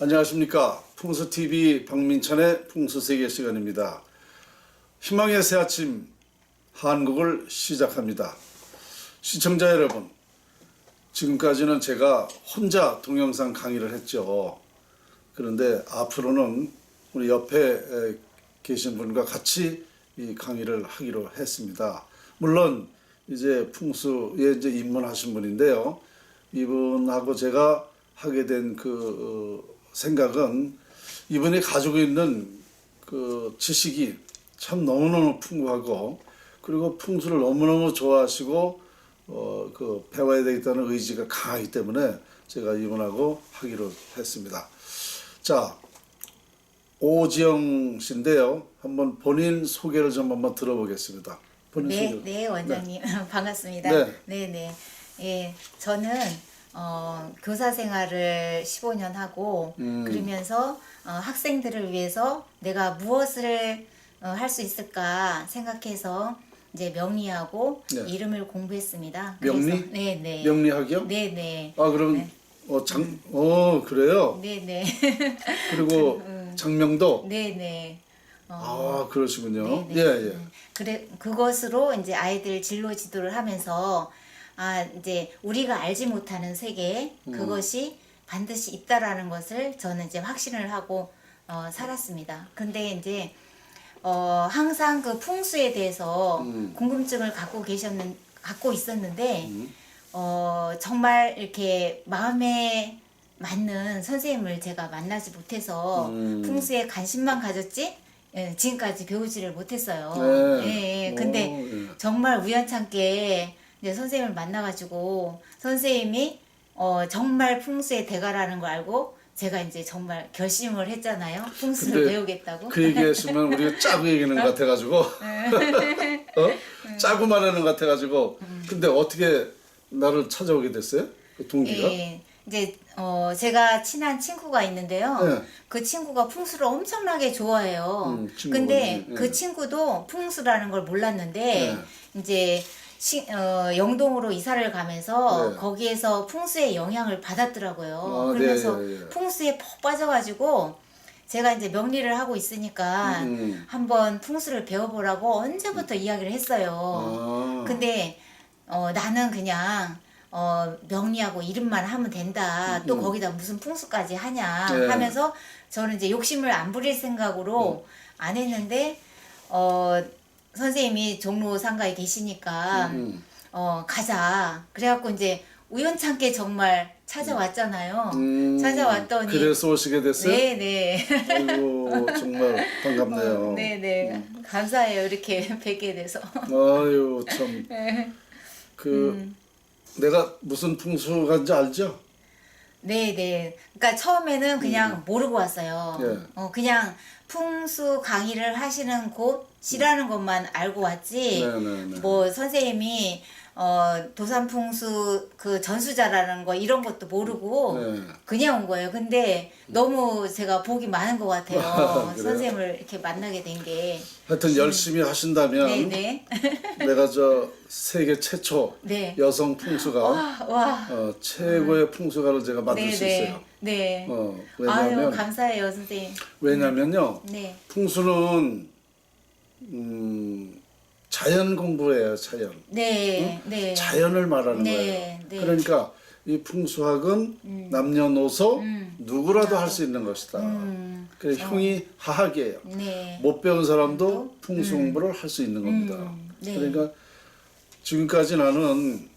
안녕하십니까. 풍수TV 박민찬의 풍수세계 시간입니다. 희망의 새 아침 한국을 시작합니다. 시청자 여러분, 지금까지는 제가 혼자 동영상 강의를 했죠. 그런데 앞으로는 우리 옆에 계신 분과 같이 이 강의를 하기로 했습니다. 물론 이제 풍수에 이제 입문하신 분인데요. 이분하고 제가 하게 된 생각은 이분이 가지고 있는 그 지식이 참 너무너무 풍부하고, 그리고 풍수를 너무너무 좋아하시고 배워야 되겠다는 의지가 강하기 때문에 제가 이분하고 하기로 했습니다. 자, 오지영 씨인데요. 한번 본인 소개를 좀 한번 들어보겠습니다. 네, 원장님. 네. 반갑습니다. 네. 예, 저는 교사 생활을 15년 하고 그러면서 학생들을 위해서 내가 무엇을 할 수 있을까 생각해서 이제 명리하고 이름을 공부했습니다. 명리? 그래서, 네. 명리학이요? 네. 아, 그럼 네. 그래요? 네. 그리고 장명도? 네. 아, 그러시군요. 네. 예. 그래, 그것으로 이제 아이들 진로 지도를 하면서 이제 우리가 알지 못하는 세계, 그것이 반드시 있다라는 것을 저는 이제 확신을 하고 살았습니다. 근데 이제 항상 그 풍수에 대해서 궁금증을 갖고 있었는데 정말 이렇게 마음에 맞는 선생님을 제가 만나지 못해서 풍수에 관심만 가졌지 지금까지 배우지를 못했어요. 네. 근데 정말 우연찮게 이제 선생님을 만나가지고 선생님이 정말 풍수의 대가라는 걸 알고 제가 이제 정말 결심을 했잖아요. 풍수를 배우겠다고. 그 얘기했으면 우리가 짜고 얘기하는 것 같아가지고 짜고 말하는 것 같아가지고. 근데 어떻게 나를 찾아오게 됐어요? 그 동기가? 예, 이제 제가 친한 친구가 있는데요. 네. 그 친구가 풍수를 엄청나게 좋아해요. 친구분이. 근데 네. 그 친구도 풍수라는 걸 몰랐는데 이제 영동으로 이사를 가면서 거기에서 풍수의 영향을 받았더라고요. 그러면서 풍수에 푹 빠져가지고 제가 이제 명리를 하고 있으니까 한번 풍수를 배워보라고 언제부터 이야기를 했어요. 근데 나는 그냥 명리하고 이름만 하면 된다. 또 거기다 무슨 풍수까지 하냐 하면서 저는 이제 욕심을 안 부릴 생각으로 안 했는데 선생님이 종로 상가에 계시니까 가자. 그래갖고 이제 우연찮게 정말 찾아왔잖아요. 찾아왔더니 그래서 오시게 됐어요? 네. 아이고, 정말 반갑네요. 네. 감사해요. 이렇게 뵙게 돼서. 아유, 참. 내가 무슨 풍수가인지 알죠? 네. 그러니까 처음에는 그냥 모르고 왔어요. 그냥 풍수 강의를 하시는 곳이라는 것만 알고 왔지. 뭐 선생님이 도산풍수 그 전수자라는 거 이런 것도 모르고 그냥 온 거예요. 근데 너무 제가 복이 많은 것 같아요. 선생님을 이렇게 만나게 된 게. 하여튼 열심히 하신다면 네. 내가 세계 최초 여성 풍수가 최고의 풍수가를 제가 만들 수 있어요. 네. 왜냐하면 아유, 감사해요, 선생님. 왜냐면요. 풍수는 자연 공부예요, 자연. 네. 자연을 말하는 거예요. 그러니까 이 풍수학은 남녀노소 누구라도 할 수 있는 것이다. 그래서 흉이 하학이에요. 못 배운 사람도 풍수 공부를 할 수 있는 겁니다. 그러니까 지금까지 나는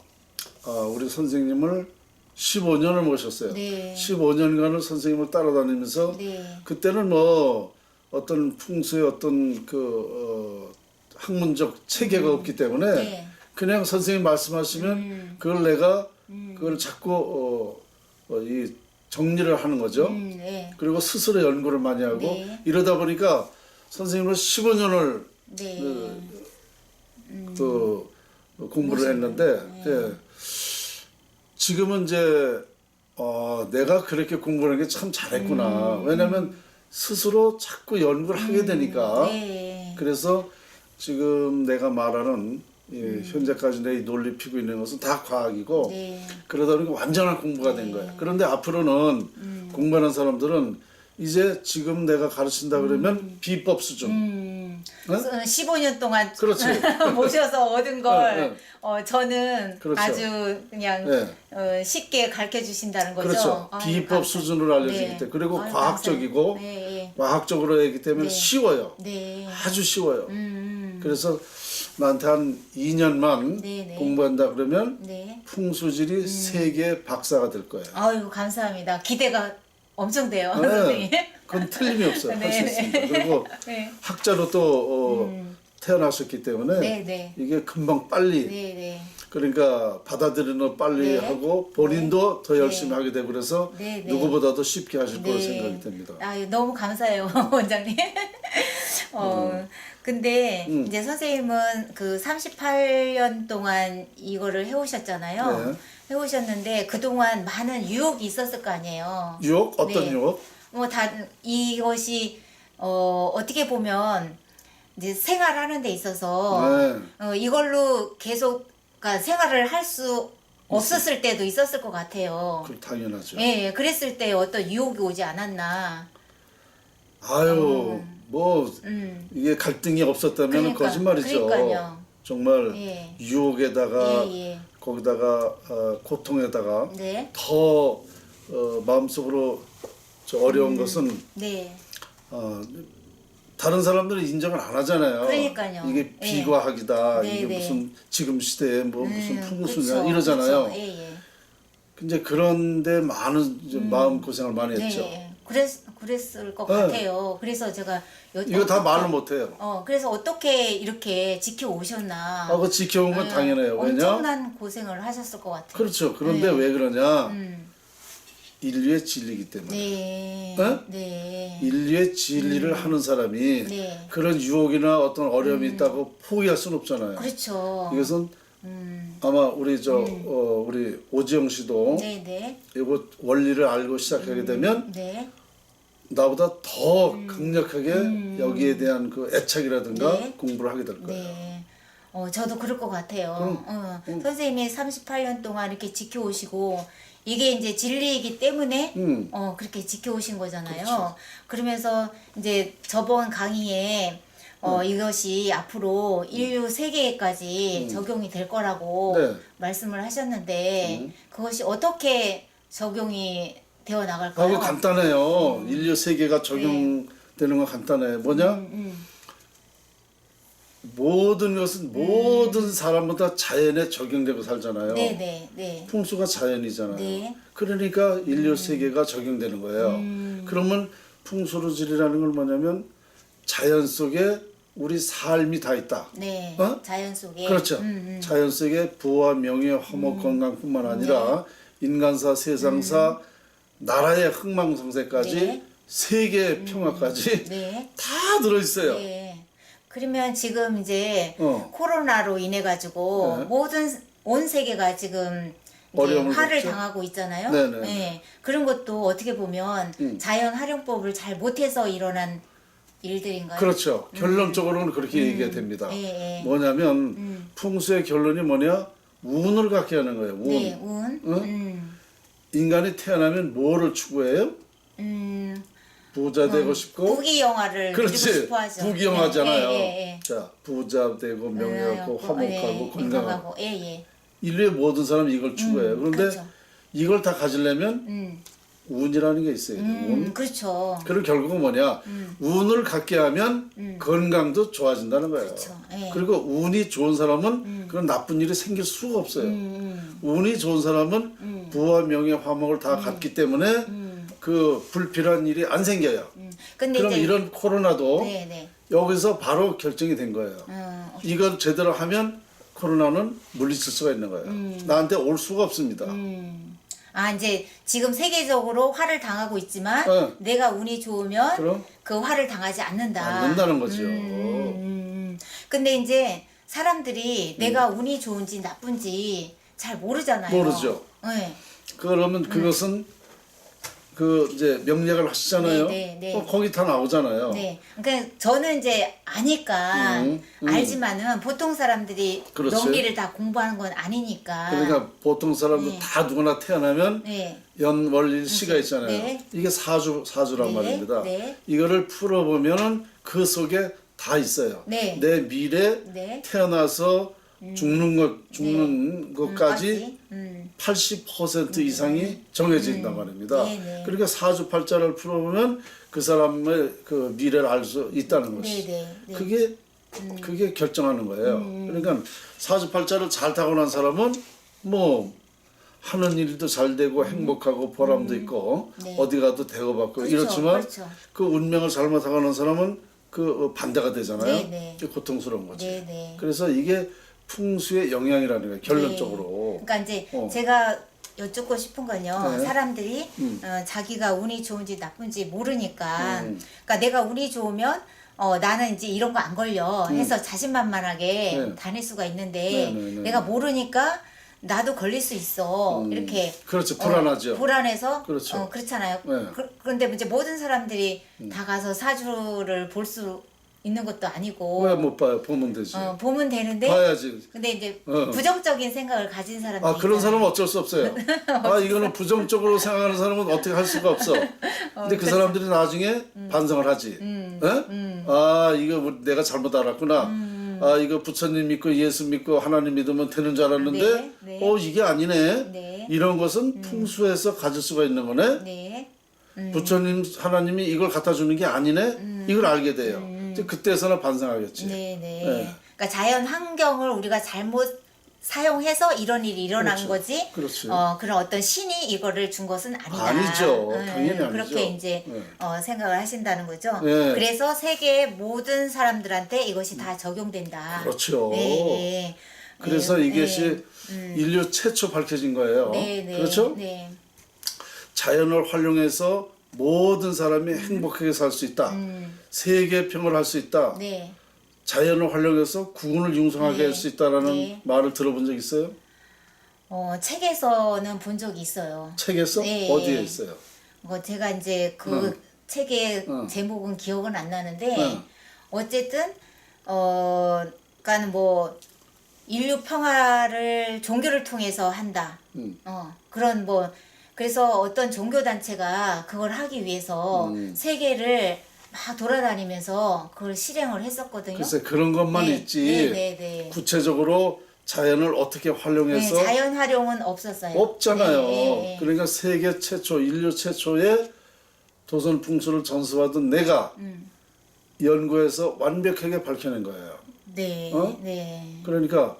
우리 선생님을 15년을 모셨어요. 15년간을 선생님을 따라다니면서 그때는 뭐 어떤 풍수의 어떤 학문적 체계가 없기 때문에 그냥 선생님 말씀하시면 그걸 내가 그걸 자꾸 이 정리를 하는 거죠. 그리고 스스로 연구를 많이 하고 이러다 보니까 선생님을 15년을 공부를 했는데 지금은 이제 내가 그렇게 공부하는 게 참 잘했구나. 왜냐하면 스스로 자꾸 연구를 하게 되니까. 그래서 지금 내가 말하는 현재까지 내 논리 피고 있는 것은 다 과학이고 그러다 보니까 완전한 공부가 된 거예요. 그런데 앞으로는 공부하는 사람들은 이제 지금 내가 가르친다 그러면 비법 수준. 15년 동안 그렇지. 모셔서 얻은 걸 네. 저는 그렇죠. 아주 그냥 네. 쉽게 가르쳐 주신다는 거죠. 그렇죠. 아유, 비법 감사합니다. 수준으로 알려주기 네. 때문에 그리고 아유, 과학적이고 감사합니다. 네. 과학적으로 하기 때문에 네. 쉬워요. 네. 아주 쉬워요. 그래서 나한테 한 2년만 네, 네. 공부한다 그러면 네. 풍수질이 세계 박사가 될 거예요. 아유, 감사합니다. 기대가 엄청 돼요, 선생님. 그건 틀림이 없어요. 할 수 네, 있습니다. 그리고 네. 학자로 또 태어나셨기 때문에 네, 네. 이게 금방 빨리 네, 네. 그러니까 받아들이는 거 빨리 네. 하고 본인도 더 열심히 하게 되고 그래서 네, 네. 누구보다도 쉽게 하실 거로 네. 생각이 됩니다. 아유, 너무 감사해요, 원장님. 근데 이제 선생님은 그 38년 동안 이거를 해오셨잖아요. 네. 해오셨는데 그동안 많은 유혹이 있었을 거 아니에요. 유혹? 어떤 네. 유혹? 뭐 다 이것이 어떻게 보면 이제 생활하는 데 있어서 네. 이걸로 계속 그러니까 생활을 할 수 없었을 때도 있었을 것 같아요. 그 당연하죠. 예, 그랬을 때 어떤 유혹이 오지 않았나. 아유 뭐 이게 갈등이 없었다면 그러니까, 거짓말이죠. 그러니까요. 정말 예. 유혹에다가 예, 예. 거기다가 고통에다가 네. 더 마음속으로 저 어려운 것은 네. 다른 사람들은 인정을 안 하잖아요. 그러니까요. 이게 예. 비과학이다. 네, 이게 네. 무슨 지금 시대에 뭐 무슨 풍수냐 그쵸, 이러잖아요. 그쵸. 예, 예. 근데 그런데 많은 이제 마음 고생을 많이 했죠. 네. 그랬을 것 네. 같아요. 그래서 제가 이거 다 말을 못 해요. 그래서 어떻게 이렇게 지켜오셨나. 그 지켜온 건 네. 당연해요. 왜냐? 엄청난 고생을 하셨을 것 같아요. 그렇죠. 그런데 네. 왜 그러냐? 음. 인류의 진리이기 때문에. 네. 네? 네. 인류의 진리를 하는 사람이 네. 그런 유혹이나 어떤 어려움이 있다고 포기할 수는 없잖아요. 그렇죠. 이것은 아마 우리 우리 오지영 씨도 네, 네. 이거 원리를 알고 시작하게 되면 네. 나보다 더 강력하게 여기에 대한 그 애착이라든가 네. 공부를 하게 될 거예요. 네. 저도 그럴 것 같아요. 선생님이 38년 동안 이렇게 지켜오시고 이게 이제 진리이기 때문에 그렇게 지켜오신 거잖아요. 그렇죠. 그러면서 이제 저번 강의에 이것이 앞으로 인류 세계까지 적용이 될 거라고 네. 말씀을 하셨는데 그것이 어떻게 적용이 되어 나갈까요? 그거 간단해요. 인류 세계가 적용되는 건 간단해. 뭐냐? 모든 것은 모든 사람마다 자연에 적용되고 살잖아요. 네, 네, 네. 풍수가 자연이잖아요. 네. 그러니까 인류 세계가 적용되는 거예요. 그러면 풍수로질이라는 건 뭐냐면 자연 속에 우리 삶이 다 있다. 네. 어? 자연 속에. 그렇죠. 자연 속에 부와 명예, 화목, 건강뿐만 아니라 인간사, 세상사, 나라의 흥망성쇠까지 네. 세계 평화까지 네. 다 들어있어요. 네. 그러면 지금 이제 어. 코로나로 인해 가지고 네. 모든 온 세계가 지금 이제 어려움을 화를 겪죠? 당하고 있잖아요. 네네. 네. 그런 것도 어떻게 보면 자연 활용법을 잘 못해서 일어난 일들인가요? 그렇죠. 결론적으로는 그렇게 얘기가 됩니다. 예, 예. 뭐냐면 풍수의 결론이 뭐냐? 운을 갖게 하는 거예요. 운. 네, 운. 응? 인간이 태어나면 뭐를 추구해요? 부자 되고 싶고 부귀 영화를 누리고 그렇지. 싶어 하죠. 부귀영화잖아요. 예, 예, 예. 자, 부자 되고 명예하고 화목하고 예, 건강하고 예, 예. 인류의 모든 사람이 이걸 추구해요. 그런데 그렇죠. 이걸 다 가지려면 운이라는 게 있어요. 운. 그렇죠. 그리고 결국은 뭐냐? 운을 갖게 하면 건강도 좋아진다는 거예요. 그렇죠. 예. 그리고 운이 좋은 사람은 그런 나쁜 일이 생길 수가 없어요. 운이 좋은 사람은 부와 명예, 화목을 다 갖기 때문에 그 불필요한 일이 안 생겨요. 근데 그럼 이제 이런 코로나도 네, 네. 여기서 바로 결정이 된 거예요. 이걸 제대로 하면 코로나는 물리칠 수가 있는 거예요. 나한테 올 수가 없습니다. 이제 지금 세계적으로 화를 당하고 있지만 네. 내가 운이 좋으면 그럼? 그 화를 당하지 않는다. 않는다는 거죠. 근데 이제 사람들이 내가 운이 좋은지 나쁜지 잘 모르잖아요. 모르죠. 네. 그러면 그것은 그 이제 명리학을 하시잖아요. 거기 다 나오잖아요. 네. 그러니까 저는 이제 아니까 알지만은 보통 사람들이 그렇지. 명리를 다 공부하는 건 아니니까. 그러니까 보통 사람도 다 누구나 태어나면 연월일시가 있잖아요. 이게 사주란 말입니다. 이거를 풀어보면은 그 속에 다 있어요. 내 미래 태어나서 죽는 것까지 80% 이상이 정해져 있단 말입니다. 그러니까 사주팔자를 풀어보면 그 사람의 그 미래를 알 수 있다는 것이. 그게 결정하는 거예요. 그러니까 사주팔자를 잘 타고난 사람은 뭐 하는 일도 잘 되고 행복하고 보람도 있고 어디 가도 대우받고 그렇죠, 이렇지만 그렇죠. 그 운명을 잘못 타고난 사람은 그 반대가 되잖아요. 그게 고통스러운 거지. 그래서 이게 풍수의 영향이라는 거예요. 결론적으로. 그러니까 이제 제가 여쭙고 싶은 건요. 사람들이 자기가 운이 좋은지 나쁜지 모르니까. 그러니까 내가 운이 좋으면 나는 이제 이런 거 안 걸려 해서 자신만만하게 다닐 수가 있는데 내가 모르니까 나도 걸릴 수 있어. 이렇게. 그렇죠. 불안하죠. 불안해서. 그렇죠. 그렇잖아요. 그런데 이제 모든 사람들이 다 가서 사주를 볼 수 있는 것도 아니고. 왜 못 봐요? 보면 되지. 보면 되는데. 봐야지. 근데 이제 부정적인 생각을 가진 사람들이. 그런 사람은 어쩔 수 없어요. 이거는 부정적으로 생각하는 사람은 어떻게 할 수가 없어. 근데 그 사람들이 나중에 반성을 하지. 이거 내가 잘못 알았구나. 이거 부처님 믿고 예수 믿고 하나님 믿으면 되는 줄 알았는데 이게 아니네. 이런 것은 풍수에서 가질 수가 있는 거네. 부처님 하나님이 이걸 갖다 주는 게 아니네. 이걸 알게 돼요. 그때서는 반성하겠지. 그러니까 자연 환경을 우리가 잘못 사용해서 이런 일이 일어난 거지. 그렇지. 그런 어떤 신이 이거를 준 것은 아니다. 아니죠. 당연히 아니죠. 그렇게 이제 생각을 하신다는 거죠. 그래서 세계의 모든 사람들한테 이것이 다 적용된다. 그렇죠. 그래서 이것이 인류 최초 밝혀진 거예요. 그렇죠? 자연을 활용해서 모든 사람이 행복하게 살 수 있다. 세계평을 할 수 있다. 자연을 활용해서 구원을 융성하게 할 수 있다라는 말을 들어본 적 있어요? 책에서는 본 적이 있어요. 책에서? 어디에 있어요? 제가 이제 그 책의 제목은 기억은 안 나는데 어쨌든 그러니까는 뭐 인류 평화를 종교를 통해서 한다. 그런 뭐 그래서 어떤 종교 단체가 그걸 하기 위해서 세계를 막 돌아다니면서 그걸 실행을 했었거든요. 글쎄 그런 것만 있지. 구체적으로 자연을 어떻게 활용해서 자연 활용은 없었어요. 없잖아요. 그러니까 세계 최초, 인류 최초의 도선 풍수를 전수받은 내가 연구해서 완벽하게 밝혀낸 거예요. 그러니까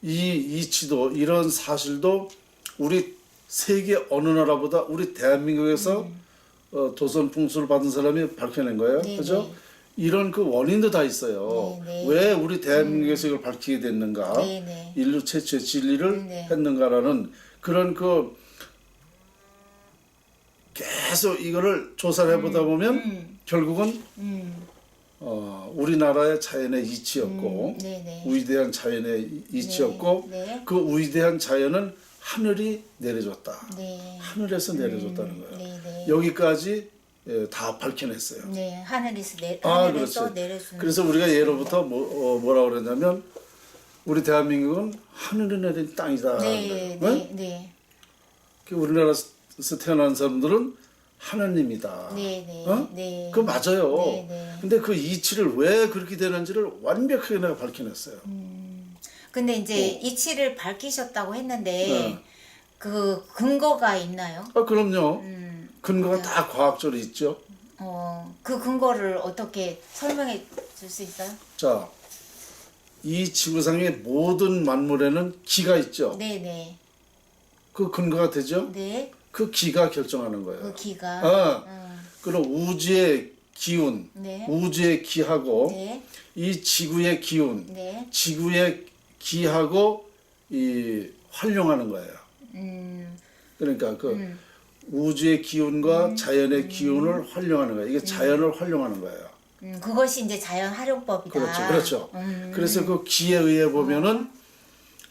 이 이치도 이런 사실도 우리 세계 어느 나라보다 우리 대한민국에서 도선 풍수를 받은 사람이 밝혀낸 거예요. 그죠? 이런 그 원인도 다 있어요. 왜 우리 대한민국에서 이걸 밝히게 됐는가? 인류 최초의 진리를 했는가라는 그런 그 계속 이거를 조사를 해보다 보면 결국은 우리나라의 자연의 이치였고 위대한 자연의 이치였고 그 위대한 자연은 하늘이 내려줬다. 하늘에서 내려줬다는 거예요. 여기까지 다 밝혀냈어요. 하늘에서 내려주는. 그래서 우리가 예로부터 뭐라고 그러냐면 우리 대한민국은 하늘에 내린 땅이다. 우리나라에서 태어난 사람들은 하나님이다. 그거 맞아요. 근데 그 이치를 왜 그렇게 되는지를 완벽하게 내가 밝혀냈어요. 근데 이제 이치를 밝히셨다고 했는데 그 근거가 있나요? 그럼요. 근거가 다 과학적으로 있죠. 그 근거를 어떻게 설명해 줄 수 있어요? 자, 이 지구상의 모든 만물에는 기가 있죠. 그 근거가 되죠. 그 기가 결정하는 거예요. 그 기가. 그럼 우주의 기운, 우주의 기하고 이 지구의 기운, 지구의 기하고 이 활용하는 거예요. 그러니까 그 우주의 기운과 자연의 기운을 활용하는 거예요. 이게 자연을 활용하는 거예요. 그것이 이제 자연 활용법이다. 그렇죠. 그래서 그 기에 의해 보면은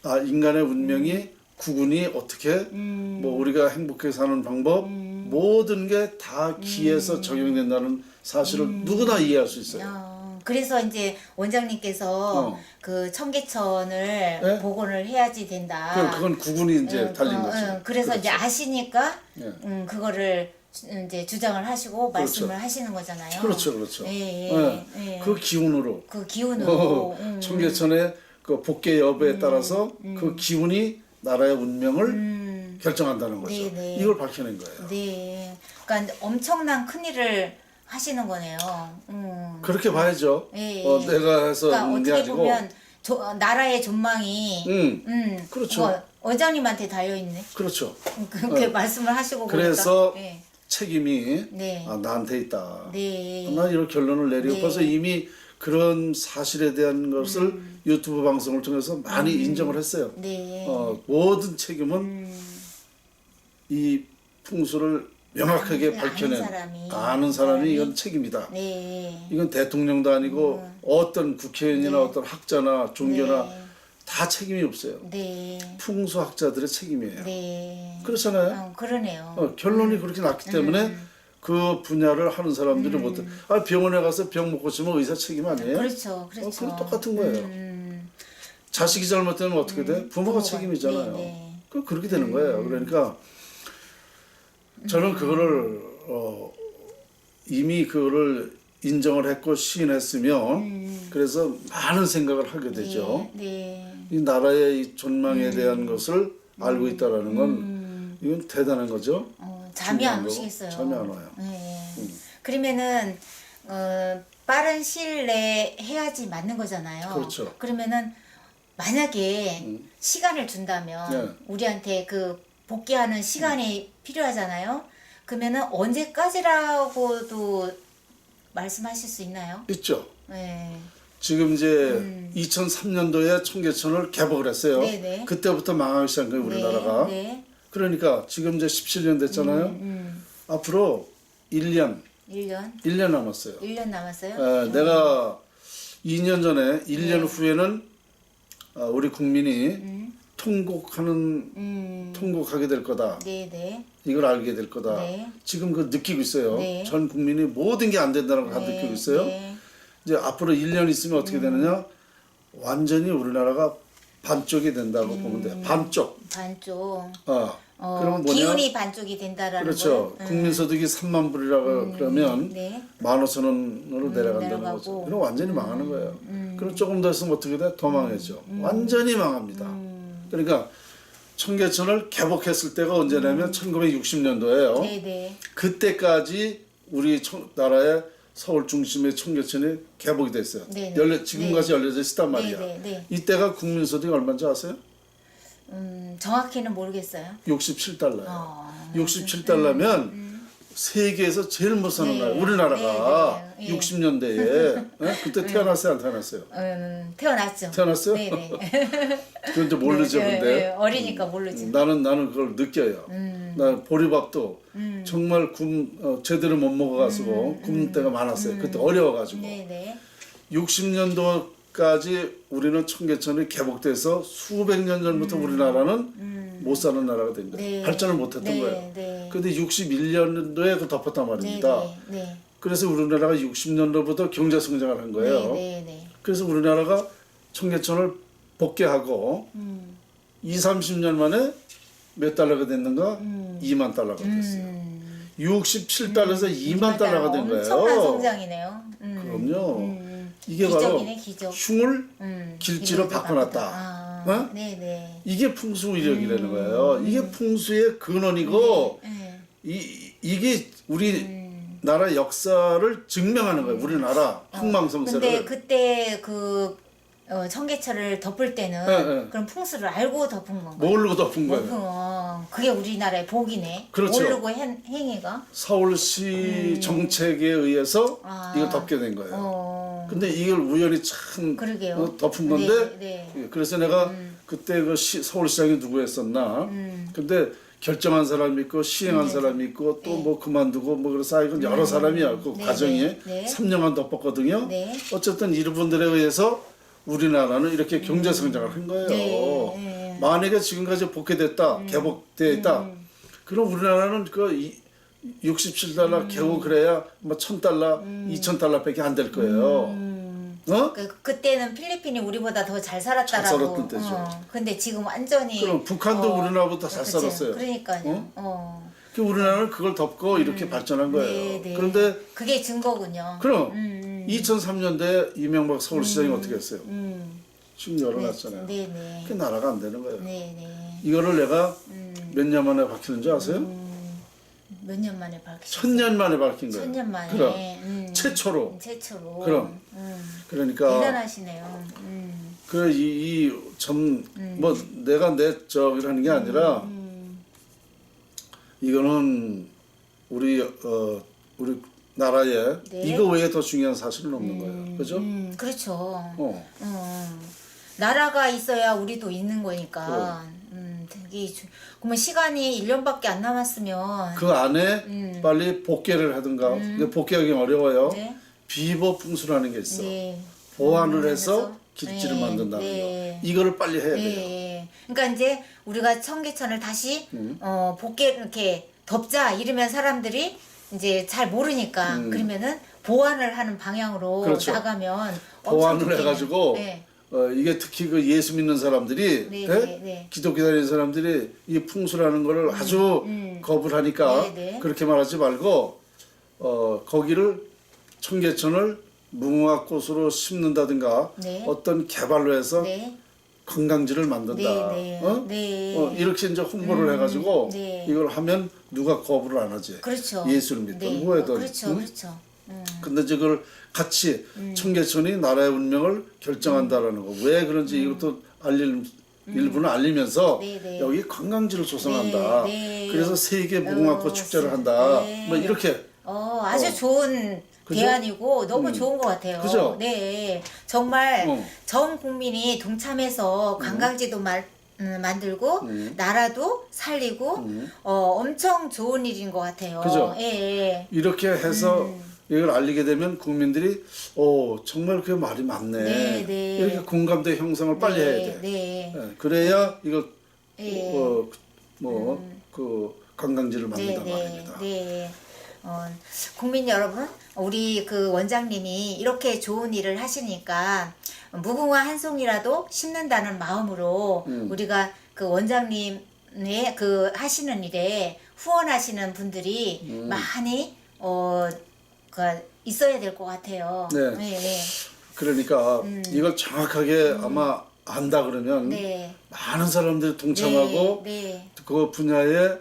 인간의 운명이 구군이 어떻게 뭐 우리가 행복하게 사는 방법, 모든 게 다 기에서 적용된다는 사실을 누구나 이해할 수 있어요. 그래서 이제 원장님께서 그 청계천을 네? 복원을 해야지 된다. 그건 구군이 이제 달린 거죠. 그래서 그렇죠. 이제 아시니까 예. 그거를 이제 주장을 하시고 말씀을 그렇죠. 하시는 거잖아요. 그렇죠, 그렇죠. 예, 예. 예. 그 기운으로 그 기운으로 청계천의 그 복계 여부에 따라서 그 기운이 나라의 운명을 결정한다는 거죠. 네, 네. 이걸 밝혀낸 거예요. 네. 그러니까 엄청난 큰 일을 하시는 거네요. 그렇게 봐야죠. 예, 내가 해서 그러니까 있는 게 어떻게 아니고. 보면 나라의 전망이 그렇죠. 원장님한테 달려 있네. 그렇죠. 그렇게 말씀을 하시고 그래서 보니까. 네. 책임이 네. 나한테 있다. 네. 난 이런 결론을 내리고 네. 벌써 이미 그런 사실에 대한 것을 유튜브 방송을 통해서 많이 인정을 했어요. 네. 모든 책임은 이 풍수를 명확하게 밝혀낸 아는 사람이 이건 책임이다. 네. 이건 대통령도 아니고 어떤 국회의원이나 어떤 학자나 종교나 다 책임이 없어요. 네. 풍수학자들의 책임이에요. 네. 그렇잖아요. 그러네요. 결론이 그렇게 났기 때문에 그 분야를 하는 사람들이 못해. 병원에 가서 병 못 고치면 의사 책임 아니에요? 그렇죠. 그렇죠. 그건 똑같은 거예요. 자식이 잘못되면 어떻게 돼? 부모가 책임이잖아요. 네. 그렇게 되는 거예요. 그러니까 저는 그거를 이미 그거를 인정을 했고 시인했으면 그래서 많은 생각을 하게 되죠. 네. 이 나라의 이 존망에 대한 것을 알고 있다라는 건 이건 대단한 거죠. 잠이 안 오시겠어요. 잠이 안 와요. 네. 그러면은 빠른 시일 내에 해야지 맞는 거잖아요. 그렇죠. 그러면은 만약에 시간을 준다면 네. 우리한테 그 복귀하는 시간이 필요하잖아요. 그러면은 언제까지라고도 말씀하실 수 있나요? 있죠. 네. 지금 이제 2003년도에 청계천을 개복을 했어요. 네네. 그때부터 망하기 시작한 거예요, 우리나라가. 네. 그러니까 지금 이제 17년 됐잖아요. 앞으로 1년 1년 남았어요. 1년 남았어요? 내가 2년 전에 1년 후에는 우리 국민이 통곡하게 될 거다. 네. 이걸 알게 될 거다. 네. 지금 그 느끼고 있어요. 네. 전 국민이 모든 게 안 된다는 걸 다 느끼고 있어요. 네. 이제 앞으로 1년 있으면 어떻게 되느냐? 완전히 우리나라가 반쪽이 된다고 보면 돼요. 반쪽. 그러면 뭐냐? 기운이 반쪽이 된다라는 그렇죠. 거예요? 국민소득이 3만 불이라고 그러면 네. 15,000원으로 내려간다는 내려가고. 거죠. 그럼 완전히 망하는 거예요. 그럼 조금 더 있으면 어떻게 돼? 더 망해져. 완전히 망합니다. 그러니까 청계천을 개복했을 때가 언제냐면 1960년도예요. 네. 그때까지 우리 나라의 서울 중심의 청계천이 개복이 됐어요. 네네. 지금까지 열려져 있단 말이야. 네. 이때가 국민소득이 얼마인지 아세요? 정확히는 모르겠어요. 67달러예요. 67달러면 세계에서 제일 못 사는 나라. 우리나라가 네. 60년대에 그때 태어났어요, 안 태어났어요? 태어났죠. 태어났어요? 네네. 그건 이제 모르죠, 근데. 어리니까 모르죠. 나는 그걸 느껴요. 나 보리밥도 정말 제대로 못 먹어가지고 굶을 때가 많았어요. 그때 어려워가지고. 네네. 60년도까지 우리는 청계천이 개복돼서 수백 년 전부터 우리나라는 못 사는 나라가 된 거예요. 네. 발전을 못 했던 네, 거예요. 네. 근데 61년도에 그 덮었단 말입니다. 네. 그래서 우리나라가 60년도부터 경제 성장을 한 거예요. 네. 그래서 우리나라가 청계천을 복귀하고 20-30년 만에 몇 달러가 됐는가? 2만 달러가 됐어요. 67달러에서 2만 달러가 된 거예요. 엄청난 성장이네요. 그럼요. 이게 기적이네, 바로 기적. 흉을 길지로 바꿔놨다. 네네. 이게 풍수위력이라는 거예요. 이게 풍수의 근원이고 이게 우리 나라 역사를 증명하는 거예요. 우리나라 흥망성쇠를. 근데 그때 그 청계천을 덮을 때는 그럼 풍수를 알고 덮은 건가요? 모르고 덮은 거예요. 그게 우리나라의 복이네. 그렇죠. 모르고 행위가. 서울시 정책에 의해서 이걸 덮게 된 거예요. 근데 이걸 우연히 참 덮은 건데 네. 그래서 내가 그때 그 서울시장이 누구였었나 근데 결정한 사람이 있고 시행한 사람이 있고 또 뭐 그만두고 뭐 그래서 이건 여러 사람이야. 그 과정이 3년간 덮었거든요. 어쨌든 이분들에 의해서 우리나라는 이렇게 경제 성장을 한 거예요. 만약에 지금까지 복귀됐다, 개복되어 있다. 그럼 우리나라는 67달러 겨우 그래야 뭐 1000달러, 2000달러밖에 안 될 거예요. 어? 그때는 필리핀이 우리보다 더 잘 살았다라고. 잘 살았던 때죠. 근데 지금 완전히. 그럼 북한도 우리나라보다 잘 그치. 살았어요. 그러니까요. 그 우리나라는 그걸 덮고 이렇게 발전한 거예요. 네, 네. 그런데 그게 증거군요. 그럼 2003년도에 이명박 서울시장이 어떻게 했어요? 지금 열어놨잖아요. 네, 네. 그 나라가 안 되는 거예요. 네, 네. 이거를 내가 몇 년 만에 밝히는 줄 아세요? 몇 년 만에 밝히셨어요? 1000년 만에 밝힌 거예요. 1000년 만에. 그럼 최초로. 최초로. 그럼 그러니까 대단하시네요. 그 이 점 뭐 내가 내 저기라는 게 아니라 이거는 우리 우리 나라에 네. 이거 외에 더 중요한 사실은 없는 거예요. 그죠? 그렇죠. 나라가 있어야 우리도 있는 거니까. 되게 그러면 시간이 1년밖에 안 남았으면 그 안에 빨리 복귀를 하든가. 근데 복귀하기 어려워요. 네. 비보 풍수라는 게 있어. 네. 보완을 해서 길지를 네, 만든다는 네. 거. 이거를 빨리 해야 돼요. 네. 그러니까 이제 우리가 청계천을 다시 복귀 이렇게 덮자 이러면 사람들이 이제 잘 모르니까 그러면은 보완을 하는 방향으로 그렇죠. 나가면 보완을 엄청 해가지고 네. 이게 특히 그 예수 믿는 사람들이 네, 예? 네, 네. 기독교 다니는 사람들이 이 풍수라는 거를 아주 겁을 하니까 네, 네. 그렇게 말하지 말고 거기를 청계천을 무궁화꽃으로 심는다든가 네. 어떤 개발로 해서 네. 관광지를 만든다. 네, 네. 네. 이렇게 이제 홍보를 해가지고 네. 이걸 하면 누가 거부를 안 하지. 그렇죠. 예수를 믿던 네. 후에도. 그렇죠. 응? 그렇죠. 근데 이걸 같이 청계천이 나라의 운명을 결정한다라는 거. 왜 그런지 이것도 일부는 알리면서 네, 네. 여기 관광지를 조성한다. 네, 네. 그래서 세계 무궁화꽃 축제를 한다. 네. 뭐 이렇게. 아주 좋은 그죠? 대안이고 너무 좋은 것 같아요. 그죠? 네, 정말 어. 전 국민이 동참해서 관광지도 만들고 나라도 살리고 엄청 좋은 일인 것 같아요. 그죠? 예, 예. 이렇게 해서 이걸 알리게 되면 국민들이 정말 그 말이 맞네. 네, 네. 이렇게 공감대 형성을 빨리 해야 돼. 네. 예, 그래야 이거 예. 그 관광지를 만든단 네, 말입니다. 네. 국민 여러분, 우리 그 원장님이 이렇게 좋은 일을 하시니까 무궁화 한 송이라도 심는다는 마음으로 우리가 그 원장님의 그 하시는 일에 후원하시는 분들이 많이 그 있어야 될 것 같아요. 네. 네. 그러니까 이걸 정확하게 아마 안다 그러면 네. 많은 사람들이 동참하고 네. 그 분야에